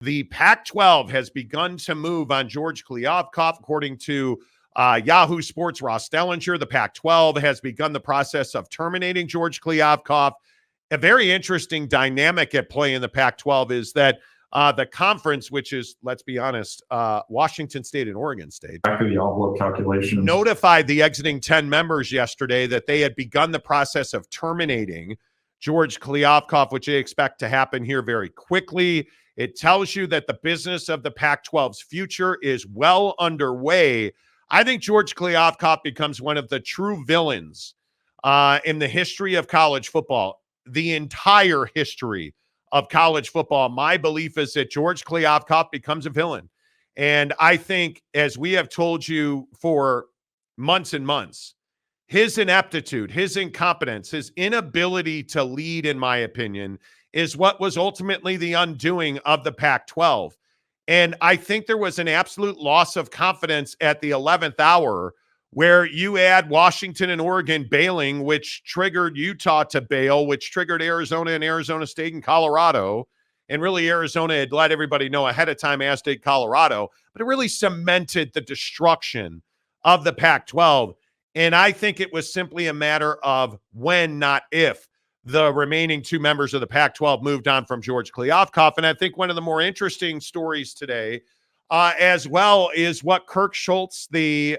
The Pac-12 has begun to move on George Kliavkoff, according to Yahoo Sports' Ross Dellinger. The Pac-12 has begun the process of terminating George Kliavkoff. A very interesting dynamic at play in the Pac-12 is that the conference, which is, let's be honest, Washington State and Oregon State, back of the envelope calculation, notified the exiting 10 members yesterday that they had begun the process of terminating George Kliavkoff, which they expect to happen here very quickly. It tells you that the business of the Pac-12's future is well underway. I think George Kliavkoff becomes one of the true villains in the history of college football, the entire history of college football. My belief is that George Kliavkoff becomes a villain. And I think, as we have told you for months and months, his ineptitude, his incompetence, his inability to lead, in my opinion, is what was ultimately the undoing of the Pac-12. And I think there was an absolute loss of confidence at the 11th hour where you add Washington and Oregon bailing, which triggered Utah to bail, which triggered Arizona and Arizona State and Colorado. And really, Arizona had let everybody know ahead of time, as did Colorado. But it really cemented the destruction of the Pac-12. And I think it was simply a matter of when, not if, the remaining two members of the Pac-12 moved on from George Kliavkoff. And I think one of the more interesting stories today as well is what Kirk Schultz, the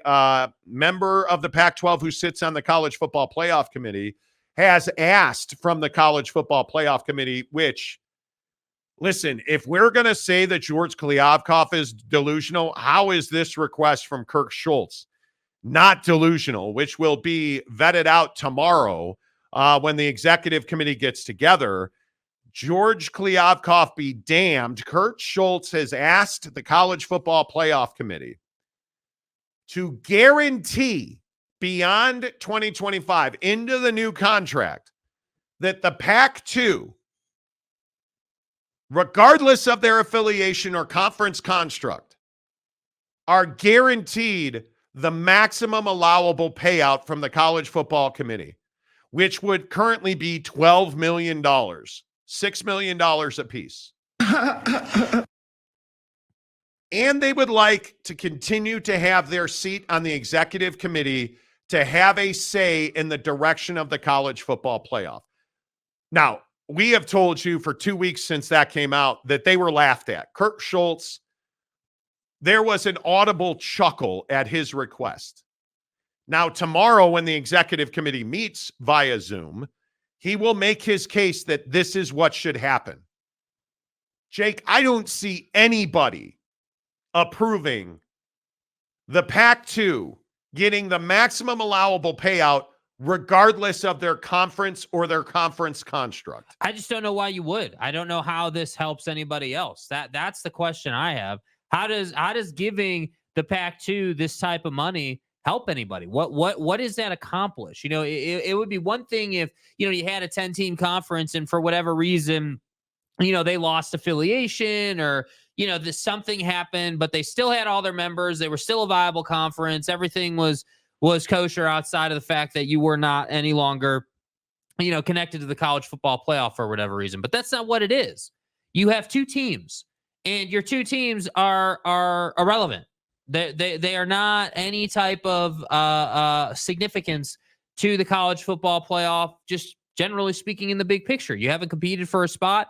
member of the Pac-12 who sits on the College Football Playoff Committee, has asked from the College Football Playoff Committee, which, listen, if we're going to say that George Kliavkoff is delusional, how is this request from Kirk Schultz not delusional, which will be vetted out tomorrow when the executive committee gets together? George Kliavkoff be damned. Kirk Schultz has asked the College Football Playoff Committee to guarantee beyond 2025 into the new contract that the Pac-2, regardless of their affiliation or conference construct, are guaranteed the maximum allowable payout from the College Football Committee, which would currently be $12 million, $6 million apiece. And they would like to continue to have their seat on the executive committee to have a say in the direction of the college football playoff. Now, we have told you for 2 weeks since that came out that they were laughed at. Kirk Schultz, there was an audible chuckle at his request. Now, tomorrow when the executive committee meets via Zoom, he will make his case that this is what should happen. Jake, I don't see anybody approving the Pac-2 getting the maximum allowable payout regardless of their conference or their conference construct. I just don't know why you would. I don't know how this helps anybody else. That's the question I have. How does giving the Pac-2 this type of money help anybody? What does that accomplish? It would be one thing if, you had a 10-team conference and for whatever reason, they lost affiliation or, something happened, but they still had all their members. They were still a viable conference. Everything was kosher outside of the fact that you were not any longer, connected to the college football playoff for whatever reason. But that's not what it is. You have two teams and your two teams are irrelevant. They are not any type of significance to the college football playoff, just generally speaking in the big picture. You haven't competed for a spot.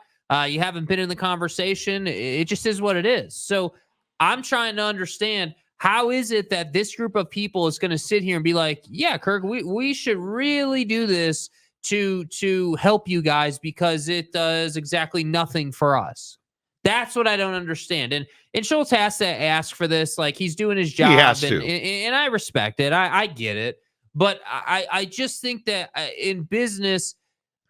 You haven't been in the conversation. It just is what it is. So I'm trying to understand, how is it that this group of people is going to sit here and be like, yeah, Kirk, we should really do this to help you guys because it does exactly nothing for us. That's what I don't understand. And Schultz has to ask for this. Like, he's doing his job. He has to. And I respect it. I get it. But I just think that in business,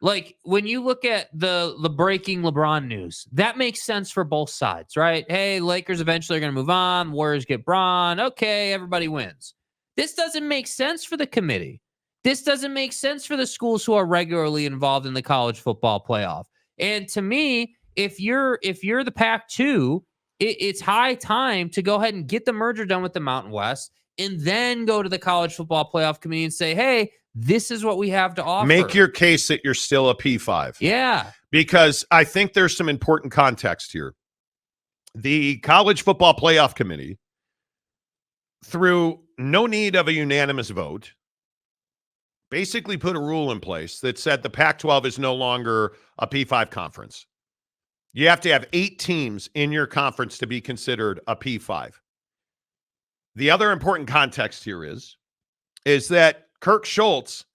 like when you look at the breaking LeBron news, that makes sense for both sides, right? Hey, Lakers eventually are going to move on. Warriors get Bron. Okay, everybody wins. This doesn't make sense for the committee. This doesn't make sense for the schools who are regularly involved in the college football playoff. And to me, if you're the Pac-2, it's high time to go ahead and get the merger done with the Mountain West and then go to the College Football Playoff Committee and say, hey, this is what we have to offer. Make your case that you're still a P5. Yeah. Because I think there's some important context here. The College Football Playoff Committee, through no need of a unanimous vote, basically put a rule in place that said the Pac-12 is no longer a P5 conference. You have to have 8 teams in your conference to be considered a P5. The other important context here is that Kirk Schultz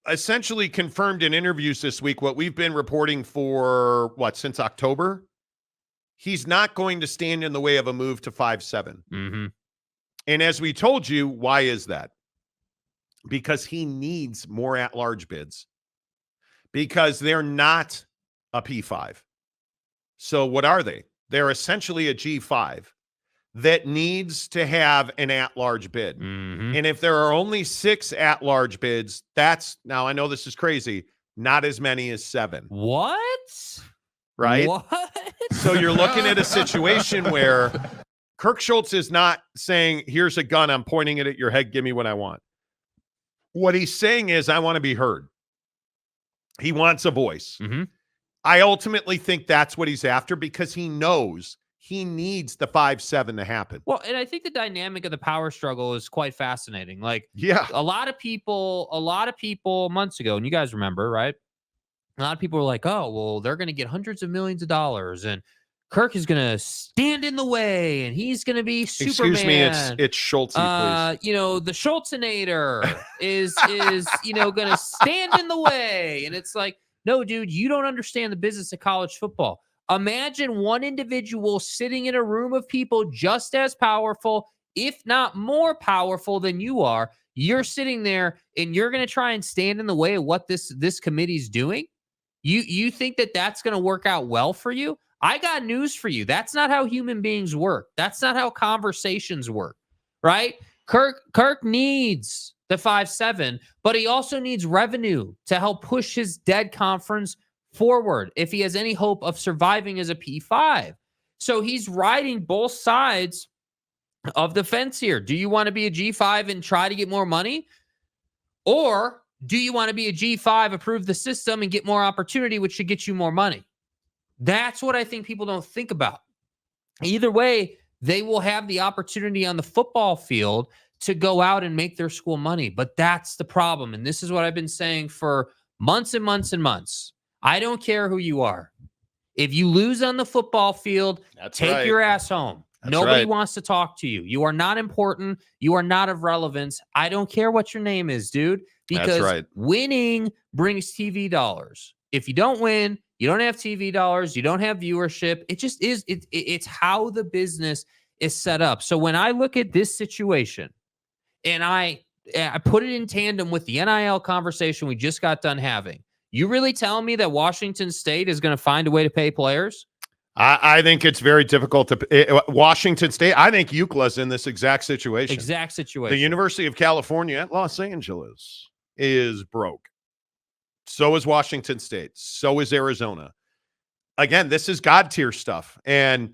essentially confirmed in interviews this week what we've been reporting for, since October? He's not going to stand in the way of a move to 5-7. Mm-hmm. And as we told you, why is that? Because he needs more at-large bids. Because they're not a P5. So what are they? They're essentially a G5 that needs to have an at-large bid. Mm-hmm. And if there are only 6 at-large bids, now I know this is crazy, not as many as 7. What? Right? What? So you're looking at a situation where Kirk Schultz is not saying, here's a gun, I'm pointing it at your head, give me what I want. What he's saying is, I want to be heard. He wants a voice. Mm-hmm. I ultimately think that's what he's after because he knows he needs the 5-7 to happen. Well, and I think the dynamic of the power struggle is quite fascinating. Like, yeah, a lot of people months ago, and you guys remember, right? A lot of people were like, oh, well, they're going to get hundreds of millions of dollars and Kirk is going to stand in the way and he's going to be Superman. Excuse me, it's Schultz, please. The Schultzinator is going to stand in the way. And it's like, no, dude, you don't understand the business of college football. Imagine one individual sitting in a room of people just as powerful, if not more powerful than you are. You're sitting there and you're going to try and stand in the way of what this committee's doing. You think that that's going to work out well for you? I got news for you. That's not how human beings work. That's not how conversations work, right? Kirk needs the 5-7, but he also needs revenue to help push his dead conference forward if he has any hope of surviving as a P5. So he's riding both sides of the fence here. Do you want to be a G5 and try to get more money? Or do you want to be a G5, approve the system, and get more opportunity, which should get you more money? That's what I think people don't think about. Either way, they will have the opportunity on the football field to go out and make their school money. But that's the problem. And this is what I've been saying for months and months and months. I don't care who you are. If you lose on the football field, take your ass home. Nobody wants to talk to you. You are not important. You are not of relevance. I don't care what your name is, dude, because winning brings TV dollars. If you don't win, you don't have TV dollars. You don't have viewership. It just is. It's how the business is set up. So when I look at this situation and I put it in tandem with the NIL conversation we just got done having, you really telling me that Washington State is going to find a way to pay players? I think it's very difficult to Washington State. I think UCLA's in this exact situation. The University of California at Los Angeles is broke. So is Washington State. So is Arizona. Again, this is God tier stuff. And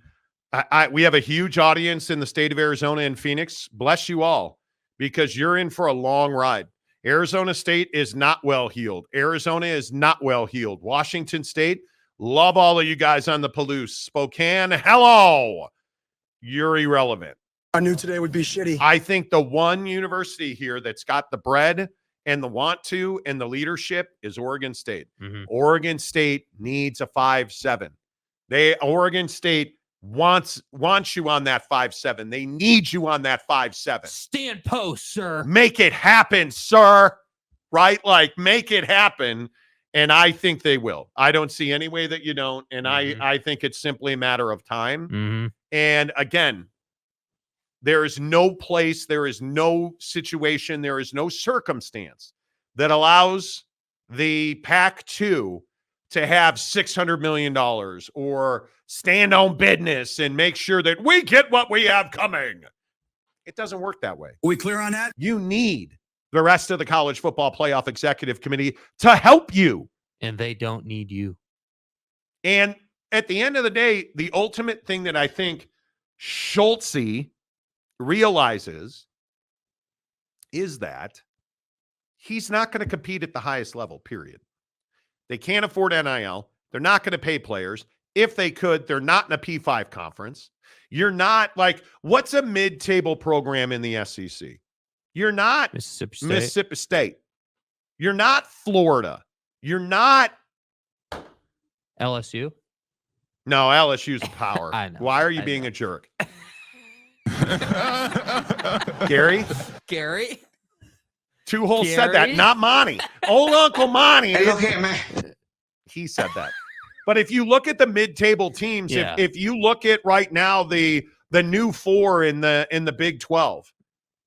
we have a huge audience in the state of Arizona and Phoenix. Bless you all, because you're in for a long ride. Arizona State is not well heeled. Arizona is not well heeled. Washington State, love all of you guys on the Palouse. Spokane, hello. You're irrelevant. I knew today would be shitty. I think the one university here that's got the bread and the want to and the leadership is Oregon State. Mm-hmm. Oregon State needs a 5-7. Oregon State wants you on that 5-7. They need you on that 5-7. Stand post, sir. Make it happen, sir. Right? Like, make it happen. And I think they will. I don't see any way that you don't. And I think it's simply a matter of time. Mm-hmm. And again, there is no place, there is no situation, there is no circumstance that allows the PAC-2 to have $600 million or stand on business and make sure that we get what we have coming. It doesn't work that way. Are we clear on that? You need the rest of the College Football Playoff Executive Committee to help you. And they don't need you. And at the end of the day, the ultimate thing that I think Schultz realizes is that he's not going to compete at the highest level, period. They can't afford NIL. They're not going to pay players. if they could. They're not in a P5 conference. You're not like, what's a mid-table program in the SEC? You're not Mississippi State. You're not Florida. You're not LSU. No, LSU's a power. I know. Why are you being a jerk? Gary? Two Holes said that, not Monty. Old Uncle Monty. Hey, look here, man. He said that. But if you look at the mid-table teams, if you look at right now the new four in the Big 12,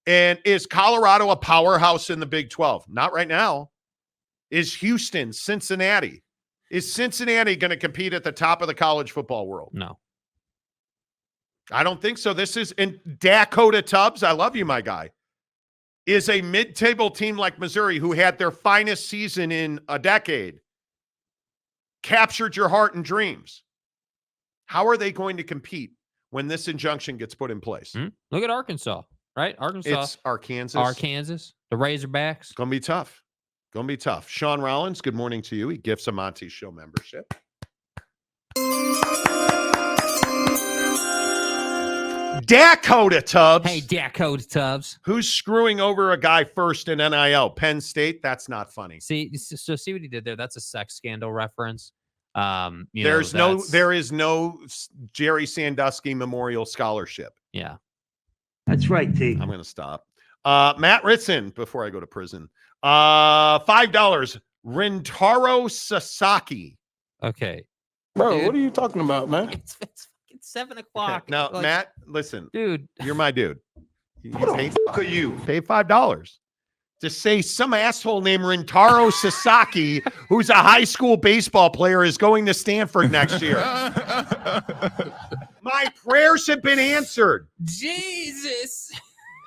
and is Colorado a powerhouse in the Big 12? Not right now. Is Houston, Cincinnati? Is Cincinnati going to compete at the top of the college football world? No. I don't think so. This is in Dakota Tubbs. I love you, my guy. Is a mid-table team like Missouri, who had their finest season in a decade, captured your heart and dreams. How are they going to compete when this injunction gets put in place? Look at Arkansas, right? It's Arkansas. The Razorbacks. Going to be tough. Going to be tough. Sean Rollins, good morning to you. He gifts a Monty Show membership. Dakota Tubbs. Hey, Dakota Tubbs. Who's screwing over a guy first in NIL? Penn State? That's not funny. See what he did there? That's a sex scandal reference. There is no Jerry Sandusky Memorial Scholarship. Yeah. That's right, T. I'm going to stop. Matt Ritson, before I go to prison. $5. Rintaro Sasaki. Okay. Bro, Dude. what are you talking about, man? It's 7 o'clock. Okay. Now, Matt, listen. Dude. You're my dude. You Who the fuck are you? pay $5 to say some asshole named Rintaro Sasaki, who's a high school baseball player, is going to Stanford next year. My prayers have been answered. Jesus.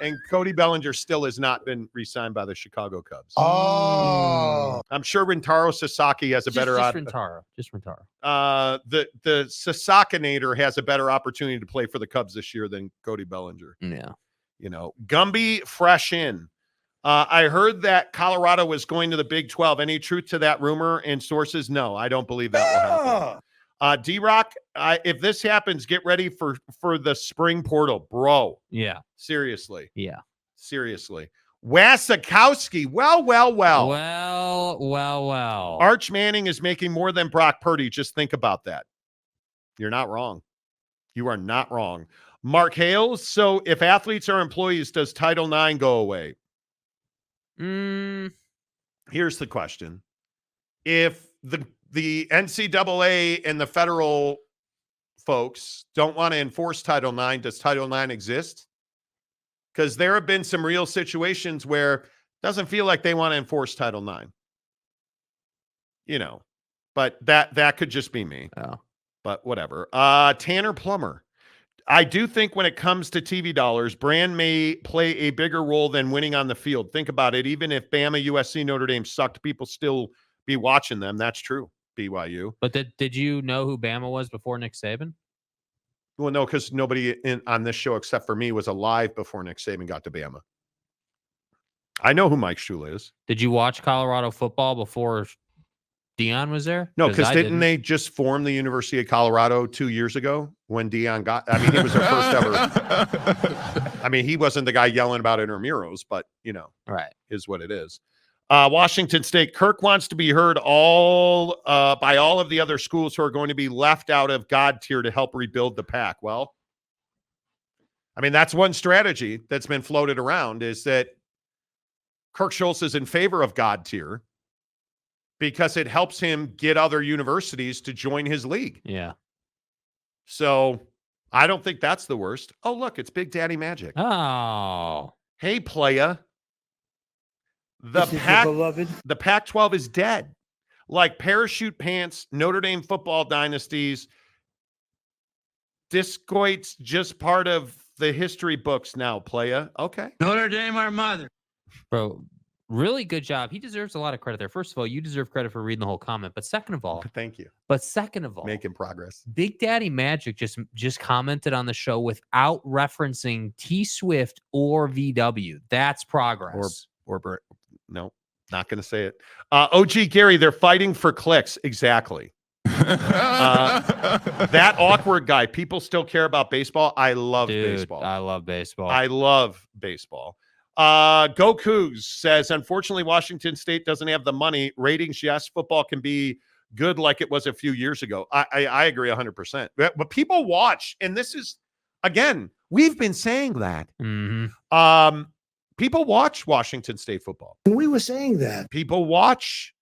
And Cody Bellinger still has not been re-signed by the Chicago Cubs. Oh. I'm sure Rintaro Sasaki has a better Just Rintaro. the Sasakinator has a better opportunity to play for the Cubs this year than Cody Bellinger. Yeah. You know, Gumby fresh in. I heard that Colorado was going to the Big 12. Any truth to that rumor and sources? No, I don't believe that will happen. D-Rock, if this happens, get ready for the spring portal, bro. Yeah. Seriously. Yeah. Seriously. Wasikowski. Well. Arch Manning is making more than Brock Purdy. Just think about that. You're not wrong. You are not wrong. Mark Hales. So if athletes are employees, does Title IX go away? Here's the question. If the NCAA and the federal folks don't want to enforce Title IX, does Title IX exist? Because there have been some real situations where it doesn't feel like they want to enforce Title IX. You know, but that could just be me. Oh. But whatever. Tanner Plummer. I do think when it comes to TV dollars, brand may play a bigger role than winning on the field. Think about it. Even if Bama, USC, Notre Dame sucked, people still be watching them. That's true. BYU. But did you know who Bama was before Nick Saban? Well, no, because nobody on this show except for me was alive before Nick Saban got to Bama. I know who Mike Shula is. Did you watch Colorado football before Deion was there? No, because didn't they just form the University of Colorado 2 years ago when Deion got? I mean, he was their first ever. I mean, he wasn't the guy yelling about intramurals, but you know, right, is what it is. Washington State. Kirk wants to be heard by all of the other schools who are going to be left out of God tier to help rebuild the PAC. Well, I mean, that's one strategy that's been floated around, is that Kirk Schultz is in favor of God tier because it helps him get other universities to join his league. Yeah. So I don't think that's the worst. Oh, look, it's Big Daddy Magic. Oh. Hey, playa. The Pac-12 is dead. Like parachute pants, Notre Dame football dynasties. Discoit's just part of the history books now, playa. Okay. Notre Dame, our mother. Bro, really good job. He deserves a lot of credit there. First of all, you deserve credit for reading the whole comment. But second of all, thank you. Making progress. Big Daddy Magic just commented on the show without referencing T Swift or VW. That's progress. No, not going to say it. OG Gary, they're fighting for clicks. Exactly. That awkward guy. People still care about baseball. I love baseball. I love baseball. I love baseball. Goku says, unfortunately, Washington State doesn't have the money. Ratings, yes. Football can be good like it was a few years ago. I agree 100%. But people watch, and this is, again, we've been saying that. Mm-hmm. People watch Washington State football. We were saying that. People watch.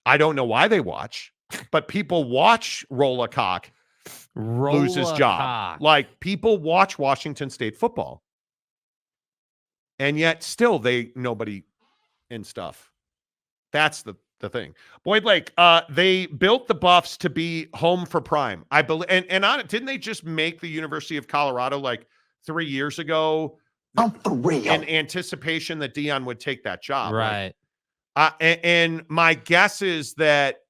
I don't know why they watch, but people watch Rolla-Cock lose his job. Like, people watch Washington State football. And yet still nobody in stuff. That's the thing. Boyd Lake, they built the Buffs to be home for prime. I believe, and on it, didn't they just make the University of Colorado like 3 years ago? For real. In anticipation that Dion would take that job. Right. And my guess is that,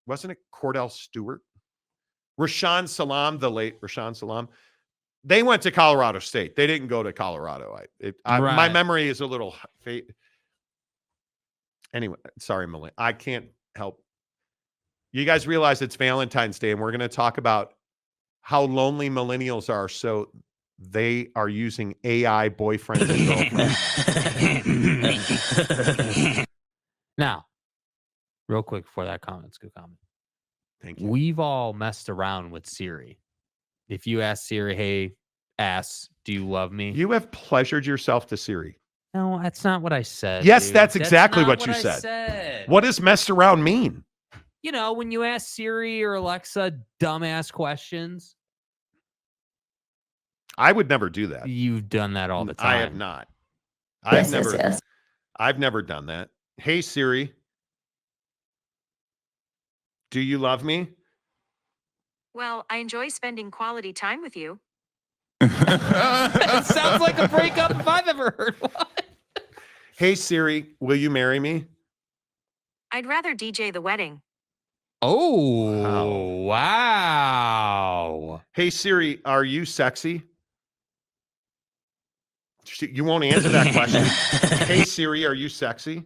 wasn't it Cordell Stewart? Rashawn Salam, the late Rashawn Salam. They went to Colorado State. They didn't go to Colorado. My memory is a little fade. Anyway, sorry, Melinda. I can't help. You guys realize it's Valentine's Day, and we're going to talk about how lonely millennials are. So they are using AI boyfriends and girlfriends. Now, real quick before that comment, it's a good comment. Thank you. We've all messed around with Siri. If you ask Siri, hey, ass, do you love me? You have pleasured yourself to Siri. No, that's not what I said. Yes, dude. that's exactly what you I said. What does messed around mean? When you ask Siri or Alexa dumbass questions. I would never do that. You've done that all the time. I have not. Yes. I've never done that. Hey, Siri, do you love me? Well, I enjoy spending quality time with you. It sounds like a breakup if I've ever heard one. Hey, Siri, will you marry me? I'd rather DJ the wedding. Oh, wow. Hey, Siri, are you sexy? You won't answer that question. Hey, Siri, are you sexy?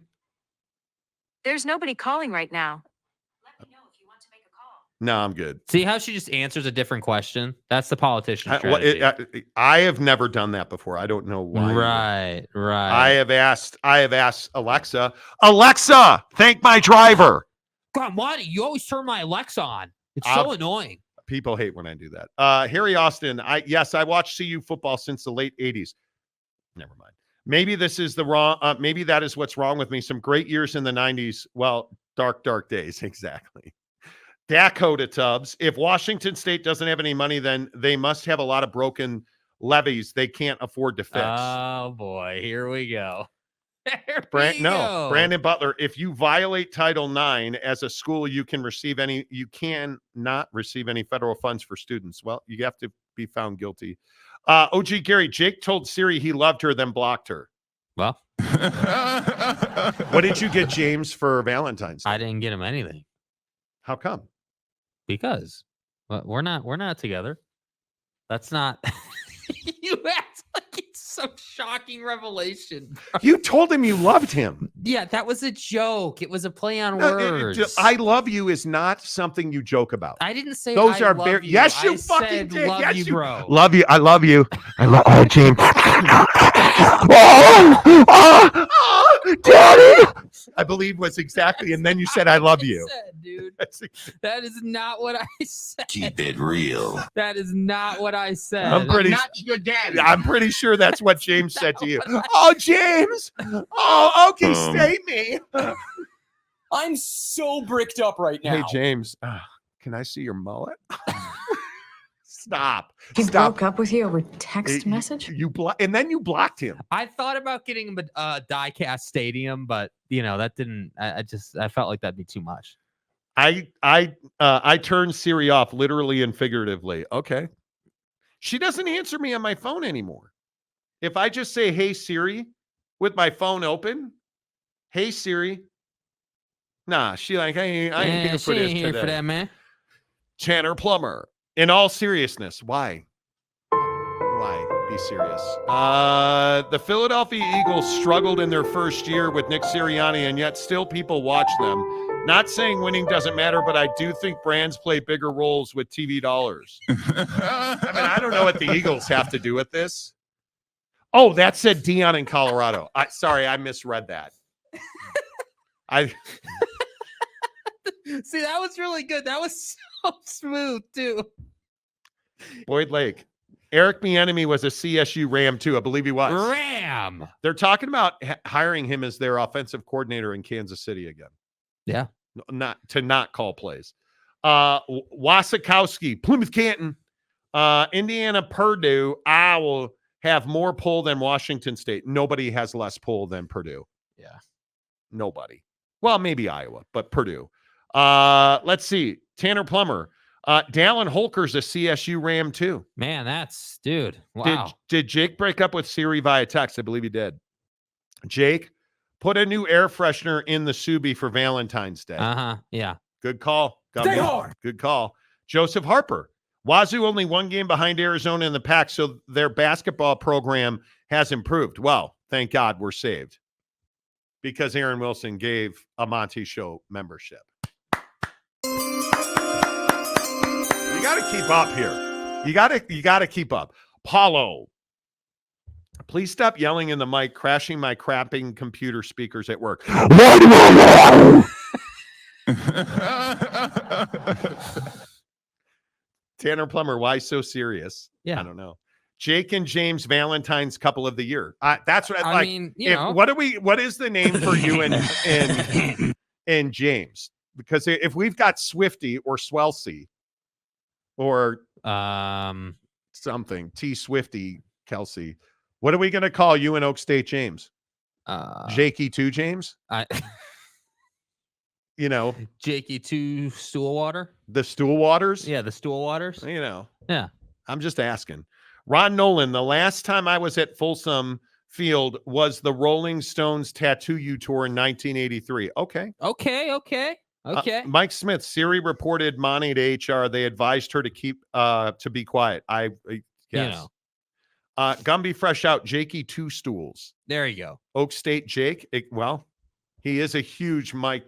There's nobody calling right now. Let me know if you want to make a call. No, I'm good. See how she just answers a different question? That's the politician strategy. I have never done that before. I don't know why. Right. I have asked Alexa, thank my driver. God, Monty, you always turn my Alexa on. It's so annoying. People hate when I do that. Harry Austin, I watched CU football since the late 80s. Never mind. Maybe this is maybe that is what's wrong with me. Some great years in the 90s. Well, dark days. Exactly. Dakota Tubbs. If Washington State doesn't have any money, then they must have a lot of broken levees they can't afford to fix. Oh, boy. Here we go. Brandon Butler. If you violate Title IX as a school, you can not receive any federal funds for students. Well, you have to be found guilty. OG Gary, Jake told Siri he loved her, then blocked her. Well, what did you get James for Valentine's Day? I didn't get him anything. How come? Because we're not together. That's not. You act like it's some shocking revelation, bro. You told him you loved him. Yeah, that was a joke. It was a play on words. I love you is not something you joke about. I didn't say those are love very. you. Yes, you I fucking said did. Love yes, you, bro. Love you. I love you. James. Daddy. I believe was exactly, and then you said I love you. Dude. That is not what I said. Keep it real. That is not what I said. I'm pretty sure that's what James said to you. Oh, James. Oh, okay, stay me. I'm so bricked up right now. Hey, James, can I see your mullet? Stop. He broke up with you over text message? And then you blocked him. I thought about getting him a die-cast stadium, but that didn't. I felt like that'd be too much. I turned Siri off literally and figuratively. Okay. She doesn't answer me on my phone anymore. If I just say, hey, Siri, with my phone open, hey, Siri. Nah, she like, I ain't here for this here today. for that, man. Tanner Plummer. In all seriousness, why? Why? Be serious. The Philadelphia Eagles struggled in their first year with Nick Sirianni, and yet still people watch them. Not saying winning doesn't matter, but I do think brands play bigger roles with TV dollars. I mean, I don't know what the Eagles have to do with this. Oh, that said Dion in Colorado. Sorry, I misread that. See, that was really good. That was so smooth, too. Boyd Lake. Eric Bieniemy was a CSU Ram, too. I believe he was. Ram. They're talking about hiring him as their offensive coordinator in Kansas City again. Yeah. Not call plays. Wasikowski, Plymouth Canton, Indiana, Purdue. I will have more pull than Washington State. Nobody has less pull than Purdue. Yeah. Nobody. Well, maybe Iowa, but Purdue. Let's see. Tanner Plummer. Dallin Holker's a CSU Ram too. Man, that's dude. Wow. Did Jake break up with Siri via text? I believe he did. Jake, put a new air freshener in the Subi for Valentine's Day. Yeah. Good call. Stay hard. Good call. Joseph Harper. Wazoo only one game behind Arizona in the PAC, so their basketball program has improved. Well, thank God we're saved because Aaron Wilson gave a Monty Show membership. You got to keep up here. You got to keep up. Paulo, please stop yelling in the mic, crashing my crapping computer speakers at work. Tanner Plummer, why so serious? Yeah. I don't know. Jake and James Valentine's couple of the year. That's what I mean, you know. What is the name for you and James? Because if we've got Swifty or Swelsey or something, T Swifty, Kelsey, what are we going to call you and Oak State James? Jakey 2 James? You know, Jakey 2 stool water. the Stool Waters? Yeah, the stool waters. You know. Yeah. I'm just asking. Ron Nolan, the last time I was at Folsom Field was the Rolling Stones Tattoo You Tour in 1983. Okay. Mike Smith, Siri reported Monty to HR. They advised her to keep to be quiet. I guess. Gumby Fresh Out, Jakey 2 Stools. There you go. Oak State Jake. He is a huge Mike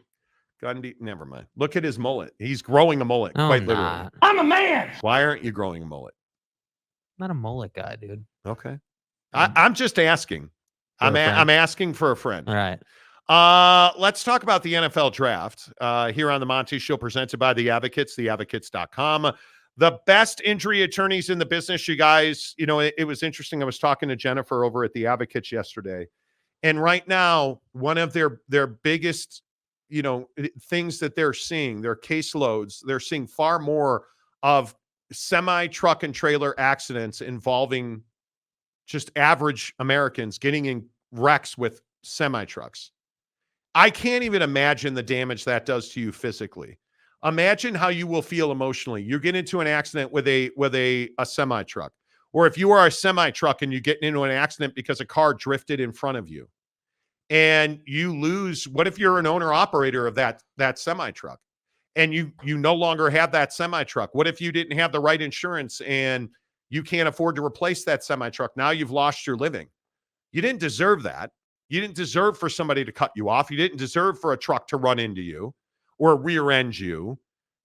Gundy. Never mind. Look at his mullet. He's growing a mullet, quite literally. I'm a man. Why aren't you growing a mullet? I'm not a mullet guy, dude. Okay. I'm just asking. I'm asking for a friend. All right. Let's talk about the NFL draft here on the Monty Show, presented by The Advocates, theadvocates.com. The best injury attorneys in the business, you guys. You know, it was interesting. I was talking to Jennifer over at The Advocates yesterday. And right now, one of their biggest, things that they're seeing, their caseloads, they're seeing far more of semi-truck and trailer accidents involving just average Americans getting in wrecks with semi-trucks. I can't even imagine the damage that does to you physically. Imagine how you will feel emotionally. You get into an accident with a semi-truck, or if you are a semi-truck and you get into an accident because a car drifted in front of you and you lose. What if you're an owner operator of that semi-truck and you no longer have that semi-truck? What if you didn't have the right insurance and you can't afford to replace that semi-truck? Now you've lost your living. You didn't deserve that. You didn't deserve for somebody to cut you off. You didn't deserve for a truck to run into you or rear end you.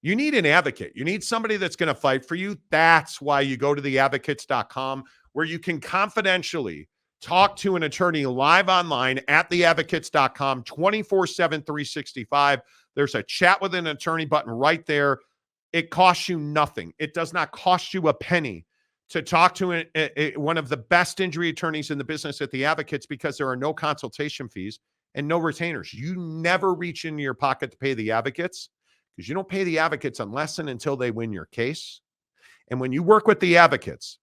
You need an advocate. You need somebody that's going to fight for you. That's why you go to theadvocates.com, where you can confidentially talk to an attorney live online at theadvocates.com, 24/7, 365. There's a chat with an attorney button right there. It costs you nothing. It does not cost you a penny to talk to one of the best injury attorneys in the business at The Advocates, because there are no consultation fees and no retainers. You never reach into your pocket to pay The Advocates, because you don't pay The Advocates unless and until they win your case. And when you work with The Advocates,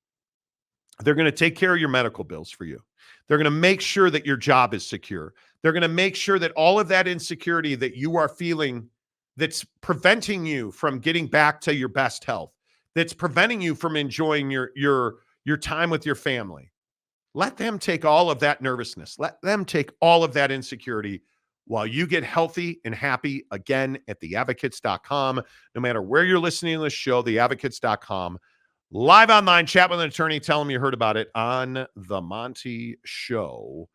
they're going to take care of your medical bills for you. They're going to make sure that your job is secure. They're going to make sure that all of that insecurity that you are feeling that's preventing you from getting back to your best health, that's preventing you from enjoying your time with your family, let them take all of that nervousness. Let them take all of that insecurity while you get healthy and happy again at theadvocates.com. No matter where you're listening to this show, theadvocates.com. Live online, chat with an attorney, tell them you heard about it on the Monty Show.